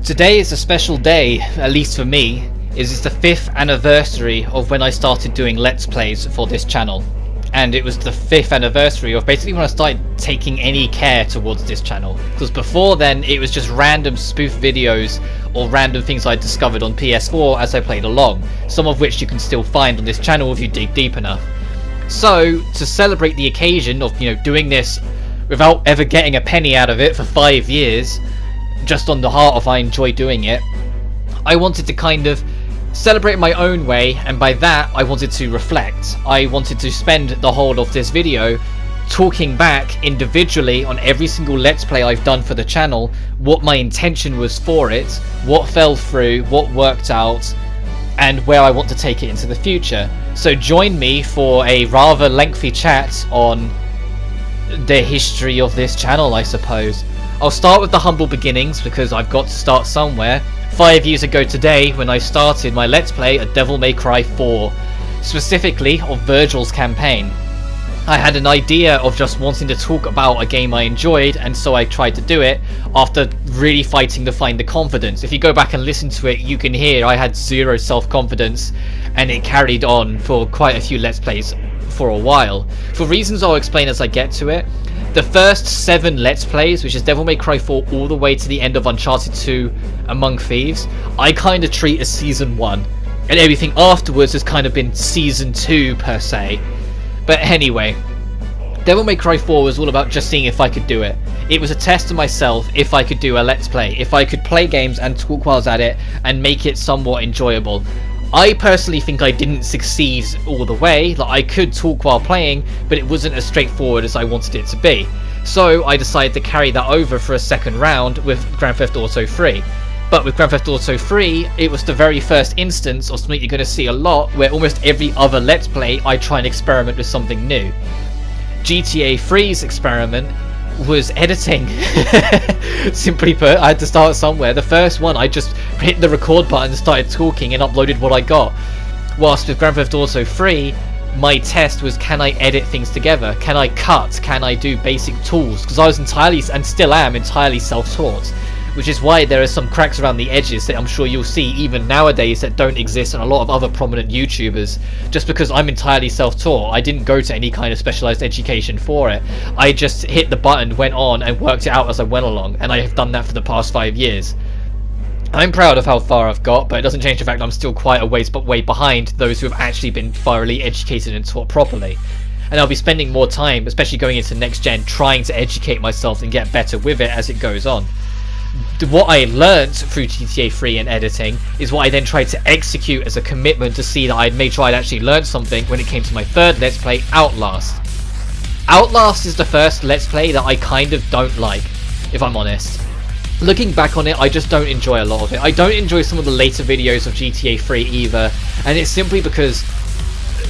Today is a special day, at least for me, as it's the 5th anniversary of when I started doing Let's Plays for this channel. And it was the 5th anniversary of basically when I started taking any care towards this channel. Because before then, it was just random spoof videos or random things I discovered on PS4 as I played along, some of which you can still find on this channel if you dig deep enough. So, to celebrate the occasion of, doing this without ever getting a penny out of it for 5 years, just on the heart of I enjoy doing it, I wanted to kind of celebrate my own way, and by that I wanted to reflect. I wanted to spend the whole of this video talking back individually on every single Let's Play I've done for the channel, what my intention was for it, what fell through, what worked out, and where I want to take it into the future. So join me for a rather lengthy chat on the history of this channel, I suppose. I'll start with the humble beginnings because I've got to start somewhere. 5 years ago today, when I started my Let's Play at Devil May Cry 4, specifically of Virgil's campaign. I had an idea of just wanting to talk about a game I enjoyed, and so I tried to do it after really fighting to find the confidence. If you go back and listen to it, you can hear I had zero self-confidence, and it carried on for quite a few Let's Plays for a while. For reasons I'll explain as I get to it, the first 7 Let's Plays, which is Devil May Cry 4 all the way to the end of Uncharted 2 Among Thieves, I kind of treat as Season 1, and everything afterwards has kind of been Season 2 per se. But anyway, Devil May Cry 4 was all about just seeing if I could do it. It was a test to myself if I could do a Let's Play, if I could play games and talk while I was at it and make it somewhat enjoyable. I personally think I didn't succeed all the way. Like, I could talk while playing, but it wasn't as straightforward as I wanted it to be. So I decided to carry that over for a second round with Grand Theft Auto 3. But with Grand Theft Auto 3, it was the very first instance of something you're going to see a lot, where almost every other Let's Play I try and experiment with something new. GTA 3's experiment was editing. Simply put, I had to start somewhere. The first one, I just hit the record button and started talking and uploaded what I got. Whilst with Grand Theft Auto 3, my test was, can I edit things together? Can I cut? Can I do basic tools? Because I was entirely, and still am, entirely self-taught. Which is why there are some cracks around the edges that I'm sure you'll see even nowadays that don't exist in a lot of other prominent YouTubers. Just because I'm entirely self-taught, I didn't go to any kind of specialised education for it. I just hit the button, went on, and worked it out as I went along, and I have done that for the past 5 years. I'm proud of how far I've got, but it doesn't change the fact that I'm still quite a way behind those who have actually been thoroughly educated and taught properly. And I'll be spending more time, especially going into next gen, trying to educate myself and get better with it as it goes on. What I learnt through GTA 3 and editing is what I then tried to execute as a commitment to see that I'd made sure I'd actually learned something when it came to my third Let's Play, Outlast. Outlast is the first Let's Play that I kind of don't like, if I'm honest. Looking back on it, I just don't enjoy a lot of it. I don't enjoy some of the later videos of GTA 3 either, and it's simply because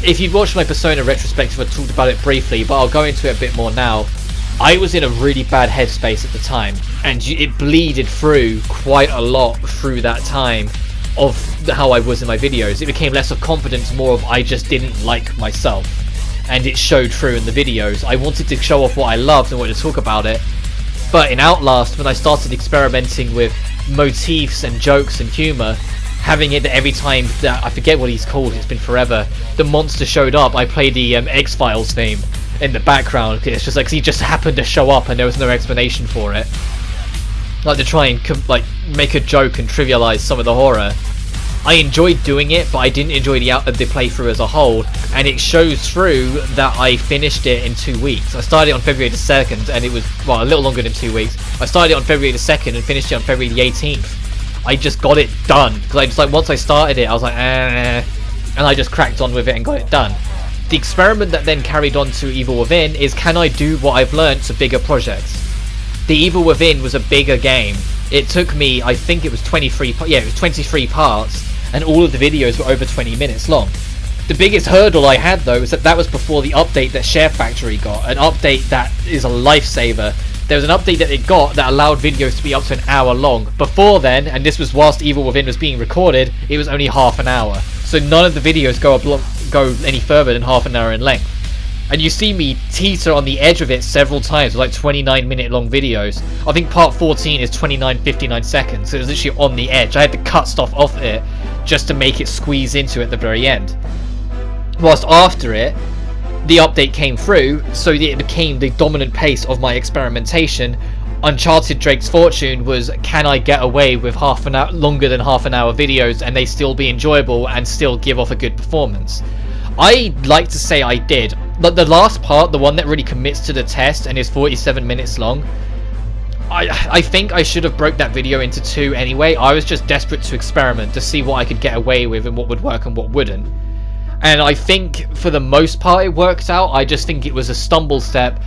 if you've watched my Persona retrospective, I talked about it briefly, but I'll go into it a bit more now. I was in a really bad headspace at the time, and it bleeded through quite a lot through that time of how I was in my videos. It became less of confidence, more of I just didn't like myself, and it showed through in the videos. I wanted to show off what I loved and wanted to talk about it, but in Outlast, when I started experimenting with motifs and jokes and humour, having it that every time that, I forget what he's called, it's been forever, the monster showed up, I played the X-Files theme in the background. It's just like he just happened to show up and there was no explanation for it. Like to try and make a joke and trivialize some of the horror. I enjoyed doing it, but I didn't enjoy the playthrough as a whole, and it shows through that I finished it in 2 weeks. I started it on February the 2nd, and it was, well, a little longer than 2 weeks. I started it on February the 2nd and finished it on February the 18th. I just got it done, because I just, like, once I started it, I was like, and I just cracked on with it and got it done. The experiment that then carried on to Evil Within is, can I do what I've learned to bigger projects? The Evil Within was a bigger game. It took me, I think it was 23 parts, and all of the videos were over 20 minutes long. The biggest hurdle I had though is that was before the update that Share Factory got, an update that is a lifesaver. There was an update that it got that allowed videos to be up to an hour long. Before then, and this was whilst Evil Within was being recorded, it was only half an hour. So none of the videos go any further than half an hour in length. and you see me teeter on the edge of it several times, like 29-minute long videos. I think part 14 is 29-59 seconds, so it was literally on the edge. I had to cut stuff off it just to make it squeeze into at the very end. Whilst after it, the update came through, so it became the dominant pace of my experimentation. Uncharted Drake's Fortune was, can I get away with longer than half an hour videos and they still be enjoyable and still give off a good performance? I'd like to say I did, but the last part, the one that really commits to the test and is 47 minutes long, I think I should have broke that video into 2 anyway. I was just desperate to experiment, to see what I could get away with and what would work and what wouldn't. And I think for the most part it worked out. I just think it was a stumble step.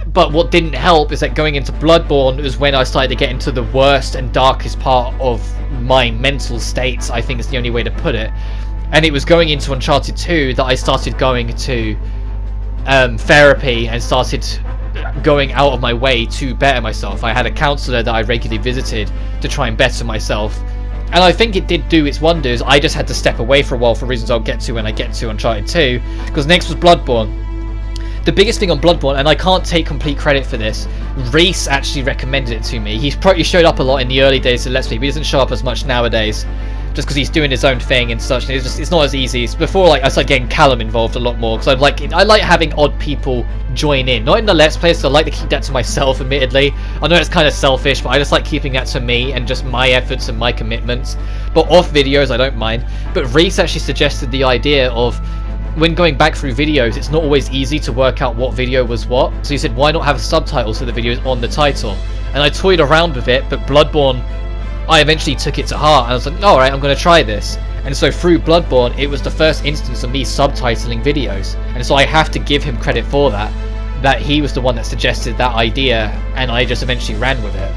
But what didn't help is that going into Bloodborne was when I started to get into the worst and darkest part of my mental states, I think is the only way to put it. And it was going into Uncharted 2 that I started going to therapy and started going out of my way to better myself. I had a counsellor that I regularly visited to try and better myself. And I think it did do its wonders. I just had to step away for a while for reasons I'll get to when I get to Uncharted 2. Because next was Bloodborne. The biggest thing on Bloodborne, and I can't take complete credit for this, Reese actually recommended it to me. He showed up a lot in the early days of Let's Play, but he doesn't show up as much nowadays, just because he's doing his own thing and such. And it's not as easy. Before, like, I started getting Callum involved a lot more, because I like having odd people join in. Not in the Let's Plays, so I like to keep that to myself, admittedly. I know it's kind of selfish, but I just like keeping that to me and just my efforts and my commitments. But off videos, I don't mind. But Reese actually suggested the idea of, when going back through videos, it's not always easy to work out what video was what. So he said, why not have subtitles so the video is on the title? And I toyed around with it, but Bloodborne, I eventually took it to heart. And I was like, alright, I'm going to try this. And so through Bloodborne, it was the first instance of me subtitling videos. And so I have to give him credit for that. That he was the one that suggested that idea, and I just eventually ran with it.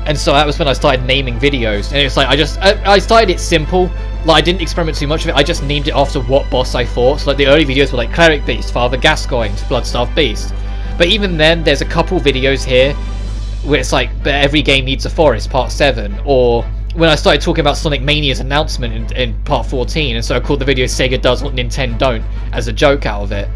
And so that was when I started naming videos. And it's like, I started it simple. Like, I didn't experiment too much with it. I just named it after what boss I fought. So like the early videos were like Cleric Beast, Father Gascoigne, Bloodstaff Beast. But even then, there's a couple videos here where it's like, but every game needs a forest, part 7. Or when I started talking about Sonic Mania's announcement in part 14, and so I called the video Sega Does What Nintendo Don't as a joke out of it.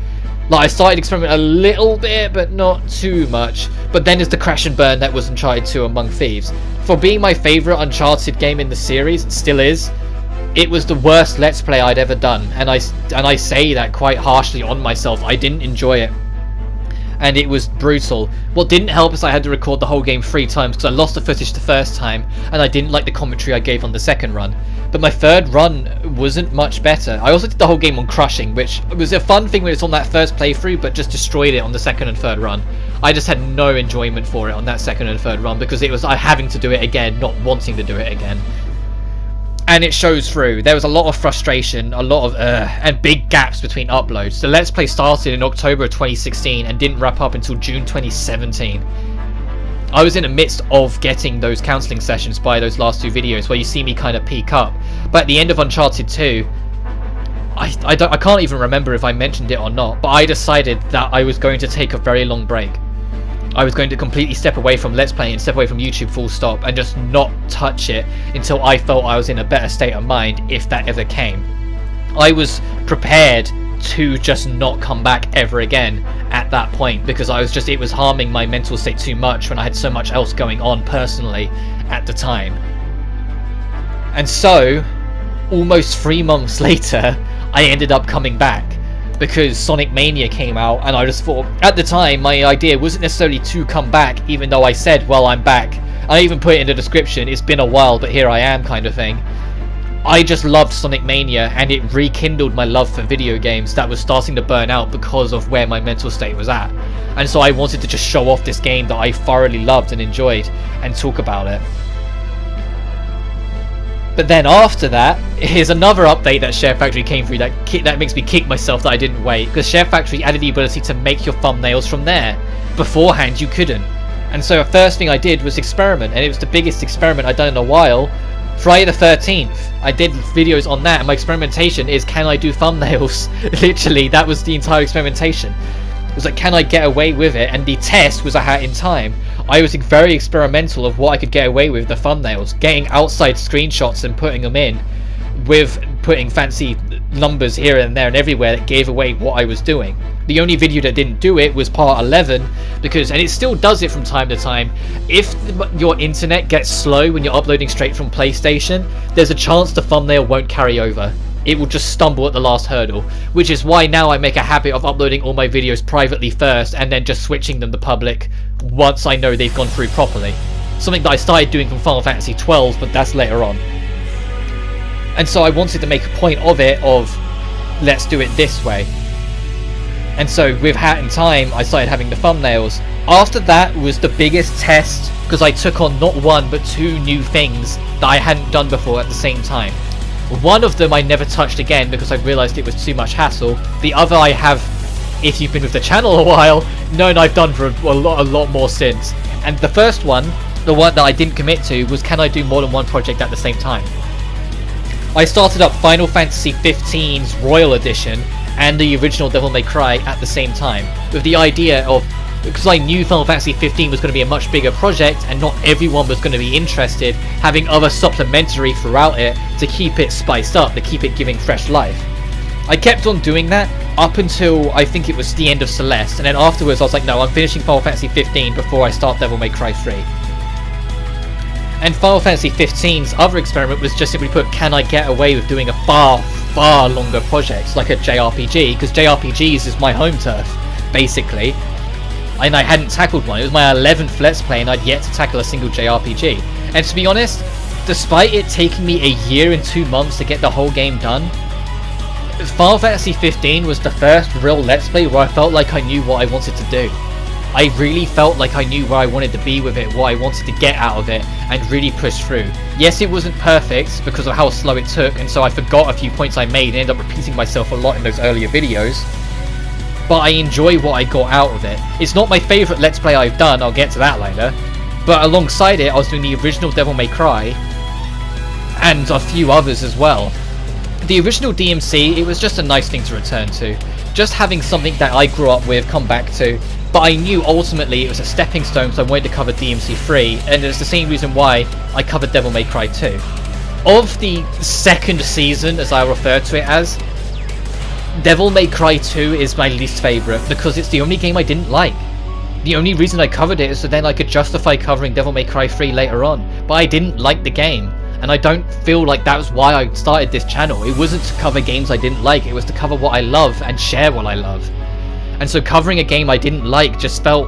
Like, I started experimenting a little bit, but not too much. But then there's the crash and burn that was Uncharted 2 Among Thieves. For being my favourite Uncharted game in the series, it still is. It was the worst Let's Play I'd ever done, and I say that quite harshly on myself. I didn't enjoy it, and it was brutal. What didn't help is I had to record the whole game 3 times because I lost the footage the first time, and I didn't like the commentary I gave on the second run. But my third run wasn't much better. I also did the whole game on crushing, which was a fun thing when it's on that first playthrough, but just destroyed it on the second and third run. I just had no enjoyment for it on that second and third run because it was I having to do it again, not wanting to do it again. And it shows through. There was a lot of frustration, a lot of and big gaps between uploads. The Let's Play started in October of 2016 and didn't wrap up until June 2017. I was in the midst of getting those counselling sessions by those last 2 videos where you see me kind of peak up. But at the end of Uncharted 2, I can't even remember if I mentioned it or not, but I decided that I was going to take a very long break. I was going to completely step away from Let's Play and step away from YouTube full stop and just not touch it until I felt I was in a better state of mind, if that ever came. I was prepared to just not come back ever again at that point because it was harming my mental state too much when I had so much else going on personally at the time. And so, almost 3 months later, I ended up coming back. Because Sonic Mania came out, and I just thought, at the time, my idea wasn't necessarily to come back, even though I said, well, I'm back. I even put it in the description, it's been a while, but here I am, kind of thing. I just loved Sonic Mania, and it rekindled my love for video games that was starting to burn out because of where my mental state was at. And so I wanted to just show off this game that I thoroughly loved and enjoyed, and talk about it. But then after that, here's another update that Share Factory came through that makes me kick myself that I didn't wait. Because Share Factory added the ability to make your thumbnails from there. Beforehand, you couldn't. And so the first thing I did was experiment. And it was the biggest experiment I'd done in a while. Friday the 13th, I did videos on that. And my experimentation is, can I do thumbnails? Literally, that was the entire experimentation. It was like, can I get away with it? And the test was a hat in time. I was very experimental of what I could get away with the thumbnails, getting outside screenshots and putting them in, with putting fancy numbers here and there and everywhere that gave away what I was doing. The only video that didn't do it was part 11, because, and it still does it from time to time, if your internet gets slow when you're uploading straight from PlayStation, there's a chance the thumbnail won't carry over. It will just stumble at the last hurdle, which is why now I make a habit of uploading all my videos privately first and then just switching them to public once I know they've gone through properly. Something that I started doing from Final Fantasy XII, but that's later on. And so I wanted to make a point of it, of let's do it this way. And so with Hat in Time, I started having the thumbnails. After that was the biggest test, because I took on not one but two new things that I hadn't done before at the same time. One of them I never touched again because I realised it was too much hassle. The other I have, if you've been with the channel a while, known I've done for a lot more since. And the first one, the one that I didn't commit to, was can I do more than one project at the same time? I started up Final Fantasy XV's Royal Edition and the original Devil May Cry at the same time, with the idea of, because I knew Final Fantasy XV was going to be a much bigger project and not everyone was going to be interested, having other supplementary throughout it to keep it spiced up, to keep it giving fresh life. I kept on doing that up until I think it was the end of Celeste, and then afterwards I was like, no, I'm finishing Final Fantasy XV before I start Devil May Cry 3. And Final Fantasy XV's other experiment was just simply put, can I get away with doing a far longer project, like a JRPG, because JRPGs is my home turf, basically. And I hadn't tackled one. It was my 11th Let's Play and I'd yet to tackle a single JRPG. And to be honest, despite it taking me a year and 2 months to get the whole game done, Final Fantasy XV was the first real Let's Play where I felt like I knew what I wanted to do. I really felt like I knew where I wanted to be with it, what I wanted to get out of it, and really push through. Yes, it wasn't perfect because of how slow it took, and so I forgot a few points I made and ended up repeating myself a lot in those earlier videos. But I enjoy what I got out of it. It's not my favourite Let's Play I've done, I'll get to that later. But alongside it, I was doing the original Devil May Cry, and a few others as well. The original DMC, it was just a nice thing to return to. Just having something that I grew up with come back to. But I knew ultimately it was a stepping stone, so I wanted to cover DMC3, and it's the same reason why I covered Devil May Cry 2. Of the second season, as I refer to it as, Devil May Cry 2 is my least favourite, because it's the only game I didn't like. The only reason I covered it is so then I could justify covering Devil May Cry 3 later on, but I didn't like the game, and I don't feel like that was why I started this channel. It wasn't to cover games I didn't like, it was to cover what I love and share what I love. And so covering a game I didn't like just felt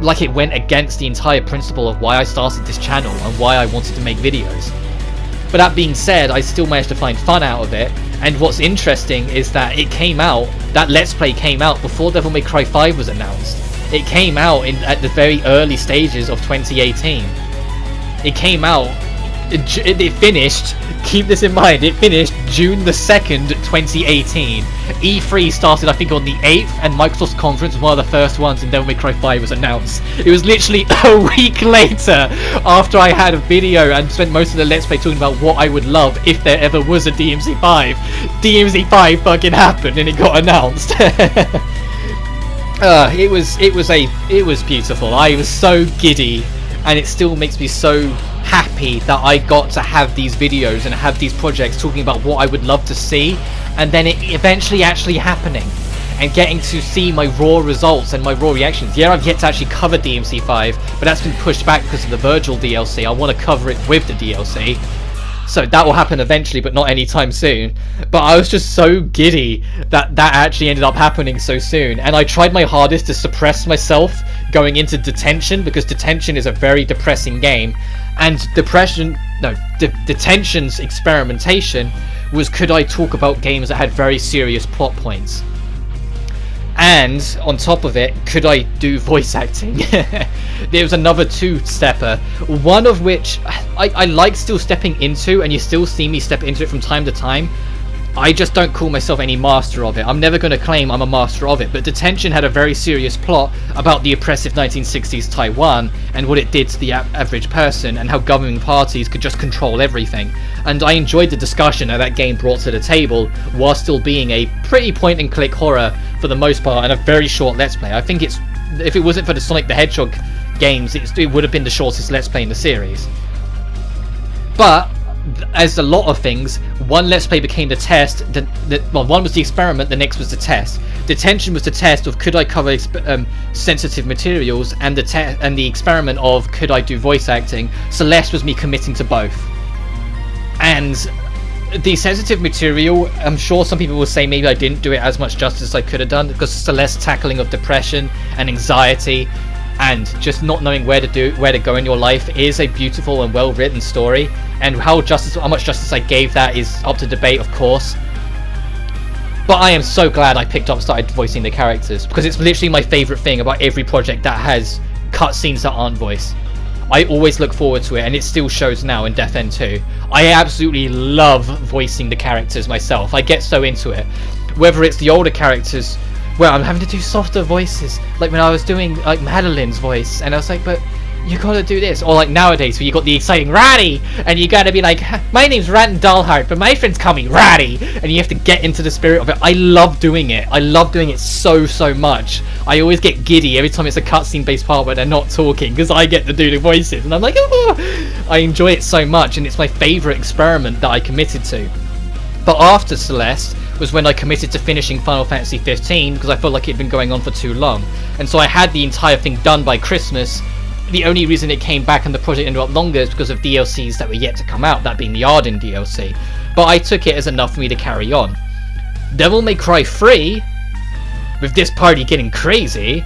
like it went against the entire principle of why I started this channel and why I wanted to make videos. But that being said, I still managed to find fun out of it, and what's interesting is that it came out, that Let's Play came out before Devil May Cry 5 was announced. It came out at the very early stages of 2018. It came out, it finished, keep this in mind, it finished June the 2nd, 2018. E3 started I think on the 8th, and Microsoft's conference was one of the first ones, and Devil May Cry 5 was announced. It was literally a week later after I had a video and spent most of the Let's Play talking about what I would love if there ever was a DMC5. DMC5 fucking happened and it got announced. It was beautiful. I was so giddy, and it still makes me so happy that I got to have these videos and have these projects talking about what I would love to see, and then it eventually actually happening and getting to see my raw results and my raw reactions. Yeah, I've yet to actually cover DMC5, but that's been pushed back because of the Virgil DLC. I want to cover it with the DLC, so that will happen eventually, but not anytime soon. But I was just so giddy that that actually ended up happening so soon, and I tried my hardest to suppress myself going into Detention, because Detention is a very depressing game, and Detention's experimentation was, could I talk about games that had very serious plot points? And on top of it, could I do voice acting? There was another two-stepper, one of which I like still stepping into, and you still see me step into it from time to time. I just don't call myself any master of it. I'm never going to claim I'm a master of it, but Detention had a very serious plot about the oppressive 1960s Taiwan and what it did to the average person, and how governing parties could just control everything. And I enjoyed the discussion that game brought to the table, while still being a pretty point-and-click horror for the most part, and a very short Let's Play. I think it's, if it wasn't for the Sonic the Hedgehog games, it would have been the shortest Let's Play in the series. But as a lot of things, one Let's Play became the test. Well, one was the experiment, the next was the test. Detention was the test of could I cover sensitive materials, and the experiment of could I do voice acting. Celeste was me committing to both. And the sensitive material, I'm sure some people will say maybe I didn't do it as much justice as I could have done, because Celeste's tackling of depression and anxiety and just not knowing where to go in your life is a beautiful and well written story, and how much justice I gave that is up to debate, of course. But I am so glad I picked up and started voicing the characters, because it's literally my favourite thing about every project that has cutscenes that aren't voiced. I always look forward to it, and it still shows now in Death End 2. I absolutely love voicing the characters myself. I get so into it. Whether it's the older characters, where I'm having to do softer voices, like when I was doing like Madeline's voice, and I was like, but you gotta do this. Or like nowadays, where you got the exciting Ratty, and you gotta be like, my name's Rat and Dullheart, but my friends call me Ratty, and you have to get into the spirit of it. I love doing it. I love doing it so much. I always get giddy every time it's a cutscene based part where they're not talking, because I get to do the voices, and I'm like, oh! I enjoy it so much, and it's my favourite experiment that I committed to. But after Celeste was when I committed to finishing Final Fantasy 15, because I felt like it had been going on for too long, and so I had the entire thing done by Christmas. The only reason it came back and the project ended up longer is because of DLCs that were yet to come out, that being the Arden DLC. But I took it as enough for me to carry on. Devil May Cry 3, with this party getting crazy,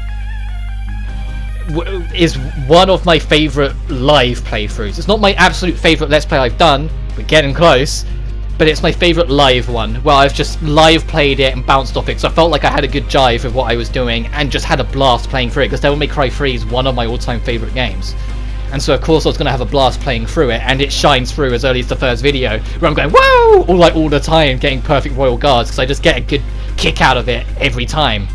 is one of my favourite live playthroughs. It's not my absolute favourite Let's Play I've done, we're getting close, but it's my favourite live one, where I've just live played it and bounced off it, so I felt like I had a good jive with what I was doing, and just had a blast playing through it, because Devil May Cry 3 is one of my all-time favourite games. And so of course I was going to have a blast playing through it, and it shines through as early as the first video, where I'm going, whoa! All the time, getting perfect Royal Guards, because I just get a good kick out of it every time.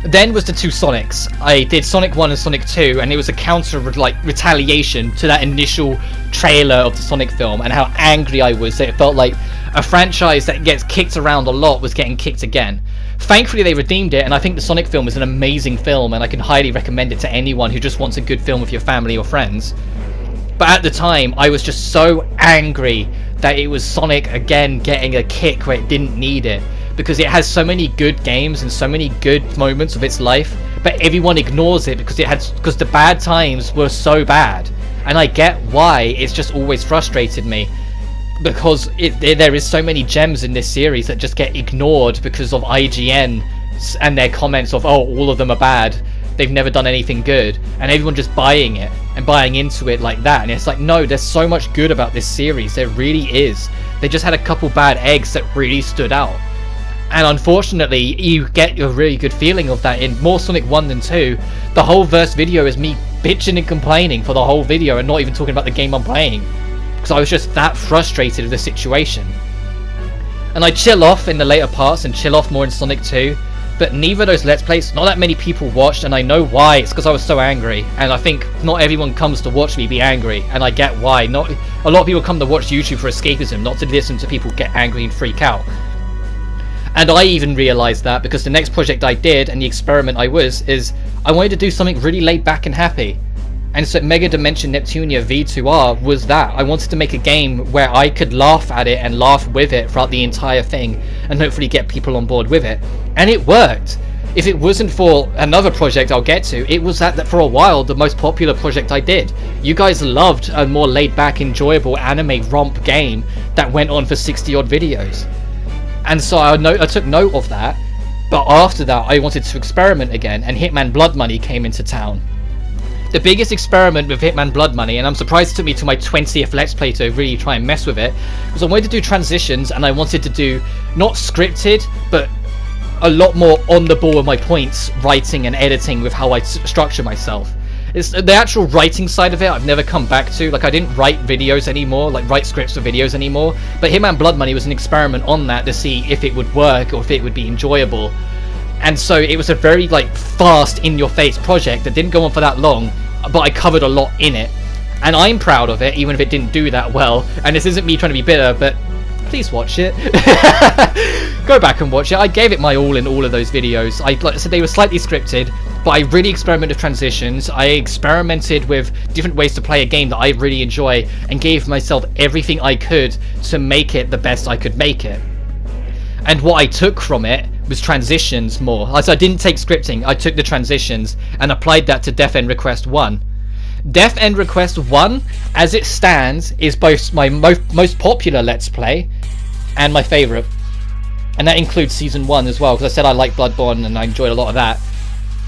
Then was the two Sonics. I did Sonic 1 and Sonic 2, and it was a counter retaliation to that initial trailer of the Sonic film, and how angry I was that it felt like a franchise that gets kicked around a lot was getting kicked again. Thankfully they redeemed it, and I think the Sonic film is an amazing film, and I can highly recommend it to anyone who just wants a good film with your family or friends. But at the time I was just so angry that it was Sonic again getting a kick where it didn't need it, because it has so many good games and so many good moments of its life, but everyone ignores it because the bad times were so bad. And I get why. It's just always frustrated me, because there is so many gems in this series that just get ignored because of IGN and their comments of, oh, all of them are bad, they've never done anything good, and everyone just buying it and buying into it like that. And it's like, no, there's so much good about this series, there really is. They just had a couple bad eggs that really stood out. And unfortunately, you get a really good feeling of that in more Sonic 1 than 2. The whole verse video is me bitching and complaining for the whole video, and not even talking about the game I'm playing, because I was just that frustrated with the situation. And I chill off in the later parts and chill off more in Sonic 2, but neither of those Let's Plays, not that many people watched, and I know why. It's because I was so angry, and I think not everyone comes to watch me be angry, and I get why. Not a lot of people come to watch YouTube for escapism, not to listen to people get angry and freak out. And I even realised that, because the next project I did, and the experiment I wanted to do something really laid back and happy. And so Mega Dimension Neptunia V2R was that. I wanted to make a game where I could laugh at it and laugh with it throughout the entire thing, and hopefully get people on board with it. And it worked. If it wasn't for another project I'll get to, it was that for a while the most popular project I did. You guys loved a more laid back, enjoyable anime romp game that went on for 60 odd videos. And so I took note of that, but after that I wanted to experiment again, and Hitman Blood Money came into town. The biggest experiment with Hitman Blood Money, and I'm surprised it took me to my 20th Let's Play to really try and mess with it, was I wanted to do transitions, and I wanted to do, not scripted, but a lot more on the ball with my points, writing and editing with how I structure myself. It's the actual writing side of it I've never come back to. Like, I didn't write videos anymore, like write scripts for videos anymore, but Hitman Blood Money was an experiment on that to see if it would work or if it would be enjoyable. And so it was a very fast, in-your-face project that didn't go on for that long, but I covered a lot in it, and I'm proud of it, even if it didn't do that well. And this isn't me trying to be bitter, but please watch it. Go back and watch it. I gave it my all in all of those videos. Like I said, they were slightly scripted, but but I really experimented with transitions. I experimented with different ways to play a game that I really enjoy, and gave myself everything I could to make it the best I could make it. And what I took from it was transitions more. So I didn't take scripting, I took the transitions and applied that to Death End Request 1. Death End Request 1, as it stands, is both my most popular Let's Play and my favourite. And that includes Season 1 as well, because I said I like Bloodborne and I enjoyed a lot of that.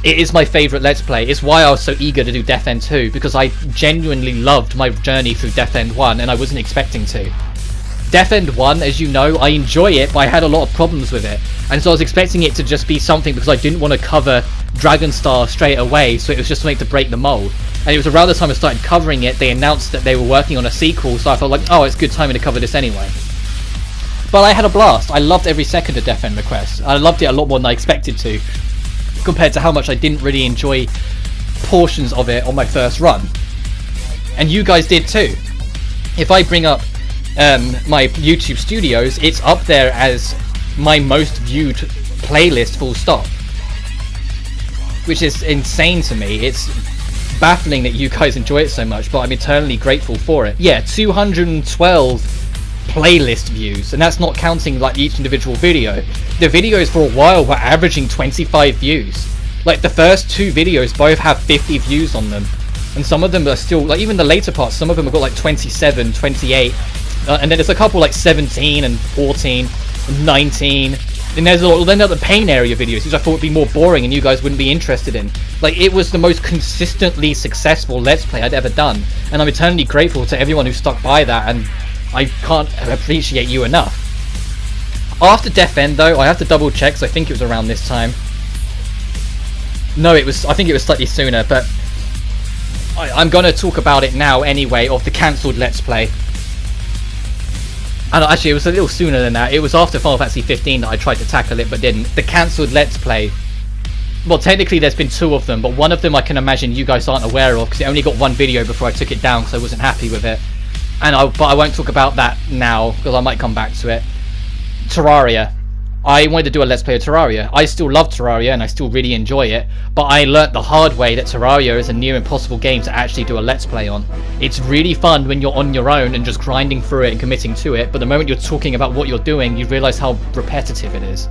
It is my favourite Let's Play. It's why I was so eager to do Death End 2, because I genuinely loved my journey through Death End 1 and I wasn't expecting to. Death End 1, as you know, I enjoy it, but I had a lot of problems with it. And so I was expecting it to just be something, because I didn't want to cover Dragonstar straight away, so it was just something to break the mold. And it was around the time I started covering it, they announced that they were working on a sequel, so I felt like, oh, it's good timing to cover this anyway. But I had a blast. I loved every second of Death End Request. I loved it a lot more than I expected to, compared to how much I didn't really enjoy portions of it on my first run. And you guys did too. If I bring up my YouTube Studios, it's up there as my most viewed playlist, full stop. Which is insane to me. It's baffling that you guys enjoy it so much, but I'm eternally grateful for it. Yeah, 212 playlist views, and that's not counting like each individual video. The videos for a while were averaging 25 views. Like the first two videos both have 50 views on them, and some of them are still, like even the later parts, some of them have got like 27, 28, and then there's a couple like 17 and 14 and 19, and there's then other pain area videos which I thought would be more boring and you guys wouldn't be interested in. Like, it was the most consistently successful Let's Play I'd ever done, and I'm eternally grateful to everyone who stuck by that, and I can't appreciate you enough. After Death End though, I have to double check, so I think it was around this time. No, I think it was slightly sooner, but I'm gonna talk about it now anyway, of the cancelled Let's Play. And actually it was a little sooner than that. It was after Final Fantasy 15 that I tried to tackle it but didn't. The cancelled Let's Play. Well, technically there's been two of them, but one of them I can imagine you guys aren't aware of, because it only got one video before I took it down because I wasn't happy with it. But I won't talk about that now, because I might come back to it. Terraria. I wanted to do a Let's Play of Terraria. I still love Terraria and I still really enjoy it, but I learnt the hard way that Terraria is a near impossible game to actually do a Let's Play on. It's really fun when you're on your own and just grinding through it and committing to it, but the moment you're talking about what you're doing, you realise how repetitive it is.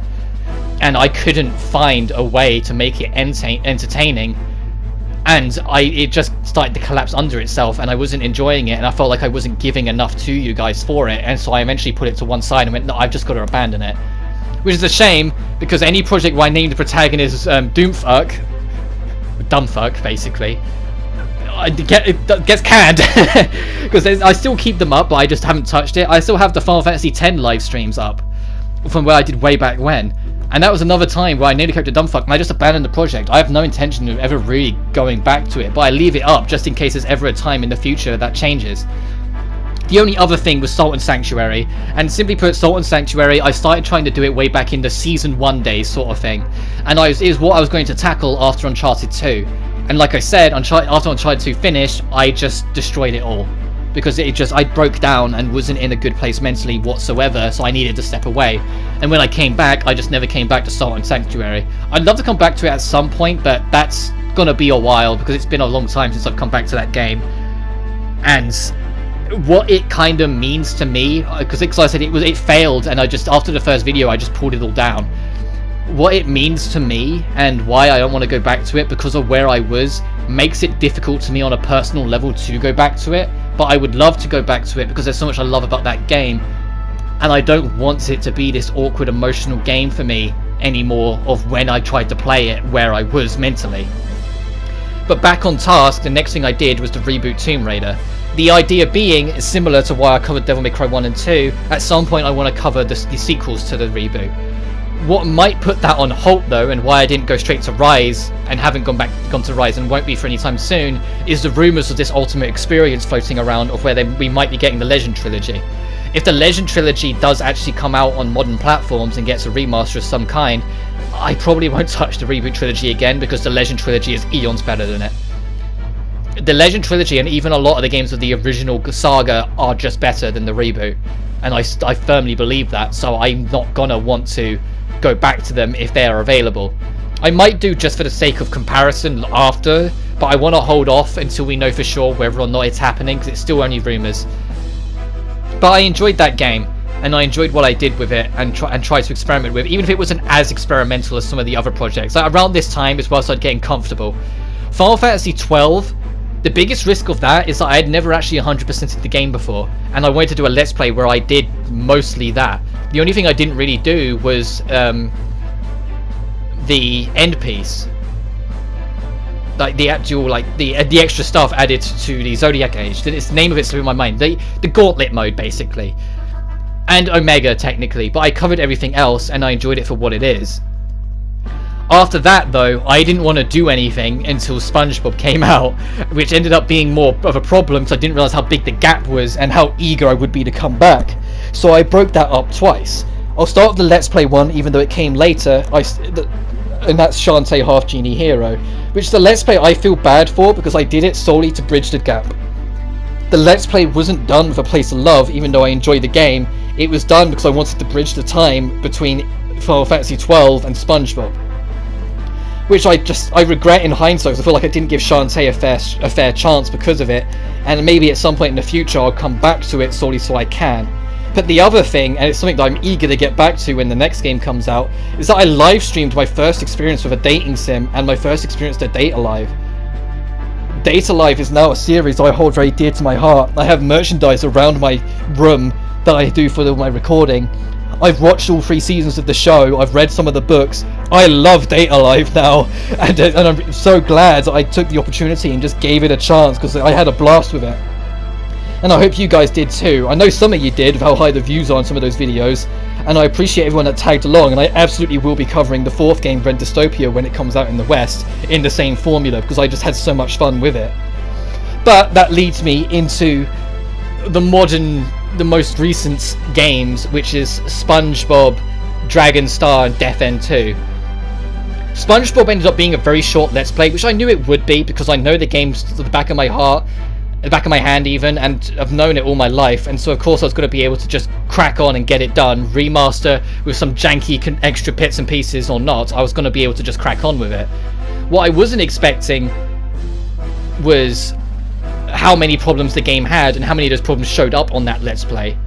And I couldn't find a way to make it entertaining, and it just started to collapse under itself, and I wasn't enjoying it, and I felt like I wasn't giving enough to you guys for it, and so I eventually put it to one side and went, no, I've just got to abandon it. Which is a shame, because any project where I named the protagonist Doomfuck, Dumbfuck basically, it gets canned. Because I still keep them up, but I just haven't touched it. I still have the Final Fantasy X live streams up from where I did way back when, and that was another time where I named the character Dumbfuck and I just abandoned the project. I have no intention of ever really going back to it, but I leave it up just in case there's ever a time in the future that changes. The only other thing was Salt and Sanctuary, and simply put, Salt and Sanctuary, I started trying to do it way back in the Season 1 days sort of thing, and it was what I was going to tackle after Uncharted 2. And like I said, after Uncharted 2 finished, I just destroyed it all, because I broke down and wasn't in a good place mentally whatsoever, so I needed to step away. And when I came back, I just never came back to Salt and Sanctuary. I'd love to come back to it at some point, but that's gonna be a while, because it's been a long time since I've come back to that game. And what it kind of means to me, because like I said, it failed, and after the first video I just pulled it all down. What it means to me and why I don't want to go back to it, because of where I was, makes it difficult to me on a personal level to go back to it. But I would love to go back to it because there's so much I love about that game, and I don't want it to be this awkward emotional game for me anymore of when I tried to play it where I was mentally. But back on task, the next thing I did was to reboot Tomb Raider. The idea being is similar to why I covered Devil May Cry 1 and 2. At some point I want to cover the sequels to the reboot. What might put that on halt though, and why I didn't go straight to Rise and haven't gone to Rise and won't be for any time soon, is the rumours of this Ultimate Experience floating around of where we might be getting the Legend Trilogy. If the Legend Trilogy does actually come out on modern platforms and gets a remaster of some kind, I probably won't touch the Reboot Trilogy again, because the Legend Trilogy is eons better than it. The Legend Trilogy and even a lot of the games of the original saga are just better than the reboot, and I firmly believe that, so I'm not gonna want to go back to them if they are available. I might do just for the sake of comparison after, but I want to hold off until we know for sure whether or not it's happening, because it's still only rumours. But I enjoyed that game, and I enjoyed what I did with it, and tried to experiment with, even if it wasn't as experimental as some of the other projects. Like around this time is where I started getting comfortable. Final Fantasy XII, the biggest risk of that is that I had never actually 100%ed the game before, and I wanted to do a Let's Play where I did mostly that. The only thing I didn't really do was the end piece, like the actual, like the extra stuff added to the Zodiac Age. It's the name of it slipping my mind. The Gauntlet mode basically, and Omega technically. But I covered everything else, and I enjoyed it for what it is. After that, though, I didn't want to do anything until SpongeBob came out, which ended up being more of a problem because I didn't realize how big the gap was and how eager I would be to come back. So I broke that up twice. I'll start with the Let's Play one, even though it came later, and that's Shantae Half Genie Hero, which the Let's Play I feel bad for because I did it solely to bridge the gap. The Let's Play wasn't done for Place of Love, even though I enjoyed the game. It was done because I wanted to bridge the time between Final Fantasy XII and SpongeBob, which I regret in hindsight, because I feel like I didn't give Shantae a fair chance because of it, and maybe at some point in the future I'll come back to it solely so I can. But the other thing, and it's something that I'm eager to get back to when the next game comes out, is that I live streamed my first experience with a dating sim and my first experience to Date Alive. Date Alive is now a series I hold very dear to my heart. I have merchandise around my room that I do for my recording. I've watched all 3 seasons of the show, I've read some of the books. I love Date Alive now, and I'm so glad that I took the opportunity and just gave it a chance, because I had a blast with it. And I hope you guys did too. I know some of you did, with how high the views are on some of those videos, and I appreciate everyone that tagged along, and I absolutely will be covering the 4th game, Red Dystopia, when it comes out in the West, in the same formula, because I just had so much fun with it. But that leads me into the most recent games, which is SpongeBob, Dragon Star, and Death End 2. SpongeBob ended up being a very short Let's Play, which I knew it would be, because I know the game's to the back of my heart, the back of my hand even, and I've known it all my life, and so of course I was going to be able to just crack on and get it done, remaster with some janky extra bits and pieces or not. I was going to be able to just crack on with it. What I wasn't expecting was how many problems the game had and how many of those problems showed up on that Let's Play.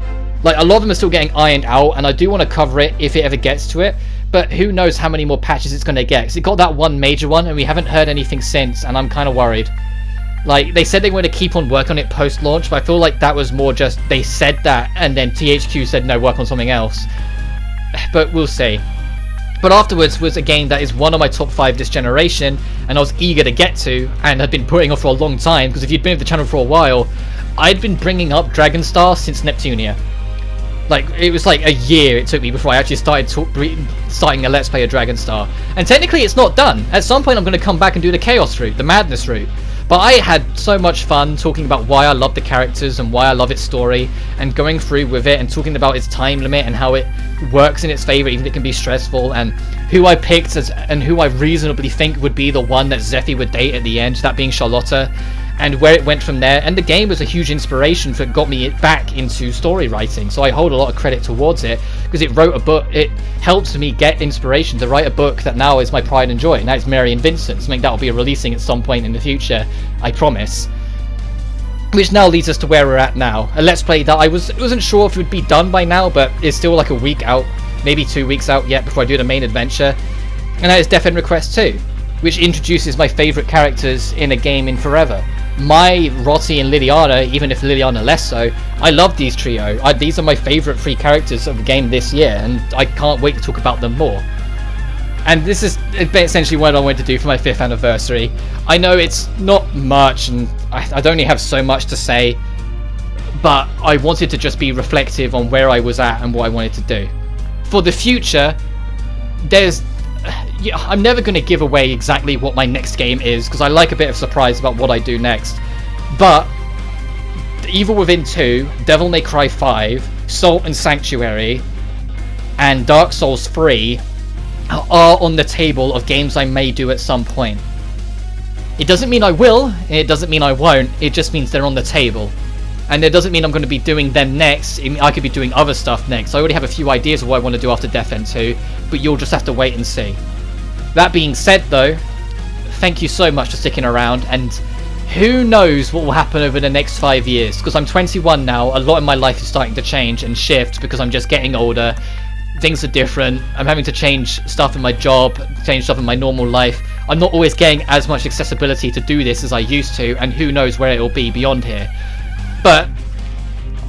Like, a lot of them are still getting ironed out, and I do want to cover it if it ever gets to it, but who knows how many more patches it's going to get, because it got that one major one and we haven't heard anything since, and I'm kind of worried. Like, they said they want to keep on working on it post-launch, but I feel like that was more just they said that and then THQ said no, work on something else. But we'll see. But afterwards was a game that is one of my top 5 this generation, and I was eager to get to, and had been putting off for a long time, because if you'd been with the channel for a while, I'd been bringing up Dragon Star since Neptunia. Like, it was like a year it took me before I actually started starting a Let's Play of Dragon Star. And technically it's not done. At some point I'm going to come back and do the Chaos route, the Madness route. But I had so much fun talking about why I love the characters and why I love its story, and going through with it and talking about its time limit and how it works in its favour even if it can be stressful, and who I picked and who I reasonably think would be the one that Zephy would date at the end, that being Charlotta, and where it went from there. And the game was a huge inspiration for got me back into story writing, so I hold a lot of credit towards it, because it wrote a book, it helped me get inspiration to write a book that now is my pride and joy, and that is Mary and Vincent, something that will be releasing at some point in the future, I promise. Which now leads us to where we're at now, a Let's Play that I wasn't sure if it would be done by now, but it's still like a week out, maybe 2 weeks out yet before I do the main adventure, and that is Death End Request 2, which introduces my favourite characters in a game in forever. My Rottie and Liliana, even if Liliana less so, I love these trio. These are my favourite 3 characters of the game this year, and I can't wait to talk about them more. And this is essentially what I wanted to do for my 5th anniversary. I know it's not much, and I'd only have so much to say, but I wanted to just be reflective on where I was at and what I wanted to do. For the future, I'm never going to give away exactly what my next game is, because I like a bit of surprise about what I do next. But Evil Within 2, Devil May Cry 5, Salt and Sanctuary, and Dark Souls 3 are on the table of games I may do at some point. It doesn't mean I will, and it doesn't mean I won't, it just means they're on the table. And it doesn't mean I'm going to be doing them next. I could be doing other stuff next. I already have a few ideas of what I want to do after Death End 2, but you'll just have to wait and see. That being said though, thank you so much for sticking around, and who knows what will happen over the next 5 years, because I'm 21 now. A lot of my life is starting to change and shift because I'm just getting older. Things are different. I'm having to change stuff in my job, change stuff in my normal life. I'm not always getting as much accessibility to do this as I used to, and who knows where it will be beyond here. But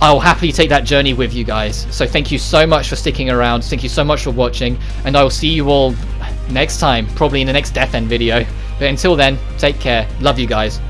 I'll happily take that journey with you guys. So thank you so much for sticking around. Thank you so much for watching, and I will see you all next time, probably in the next Death End video. But until then, take care. Love you guys.